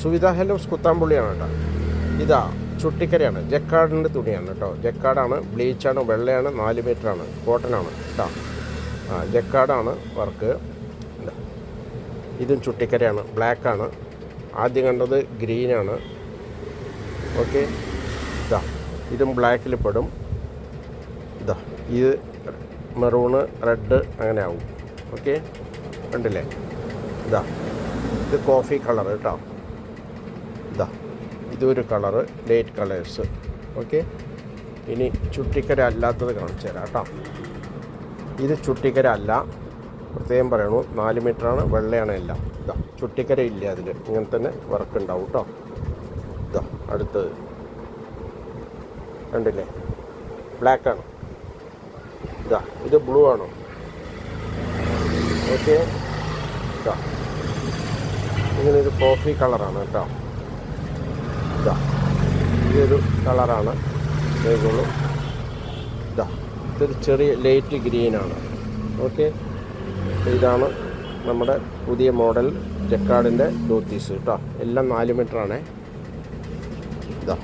സുവിധ ഹെലോസ് കുത്താമ്പുള്ളിയാണ് കേട്ടോ. ഇതാ ചുട്ടിക്കരയാണ്, ജക്കാർഡിൻ്റെ തുണിയാണ് കേട്ടോ. ജക്കാർഡാണ്, ബ്ലീച്ചാണ്, വെള്ളയാണ്, 4 മീറ്ററാണ്, കോട്ടനാണ് കേട്ടോ. ജക്കാർഡാണ് വർക്ക്. ഇതും ചുട്ടിക്കരയാണ്, ബ്ലാക്കാണ്. ആദ്യം കണ്ടത് ഗ്രീനാണ്. ഓക്കെ, ഇതാ ഇതും ബ്ലാക്കിൽ പെടും. ഇതാ ഇത് മെറൂണ്, റെഡ് അങ്ങനെ ആവും. ഓക്കെ, കണ്ടില്ലേ? ഇതാ ഇത് കോഫി കളർ കേട്ടോ. ഇതാ ഇതൊരു കളറ്, ലൈറ്റ് കളേഴ്സ്. ഓക്കെ, ഇനി ചുട്ടിക്കര അല്ലാത്തത് കാണിച്ചു തരാം കേട്ടോ. ഇത് ചുട്ടിക്കര അല്ല, പ്രത്യേകം പറയണു. 4 മീറ്ററാണ്, വെള്ളയാണ് എല്ലാം. ഇതാ ചുട്ടിക്കര ഇല്ല അതിൽ, ഇങ്ങനെ തന്നെ വർക്ക് ഉണ്ടാവും കേട്ടോ. ഇതാ അടുത്തത് കണ്ടില്ലേ, ബ്ലാക്കാണ്. ഇതാ ഇത് ബ്ലൂ ആണ്. ഓക്കെ, ഇതാ ഇങ്ങനെ ഒരു കോഫി കളറാണ് കേട്ടോ. ഇതാ ഇതൊരു കളറാണ്. ഇതേക്കുള്ളൂ. ഇതാ ഇതൊരു ചെറിയ ലൈറ്റ് ഗ്രീനാണ്. ഓക്കെ, ഇതാണ് നമ്മുടെ പുതിയ മോഡൽ ജക്കാർഡിൻ്റെ ധോത്തീസ് കേട്ടോ. എല്ലാം 4 മീറ്ററാണേ. ഇതാ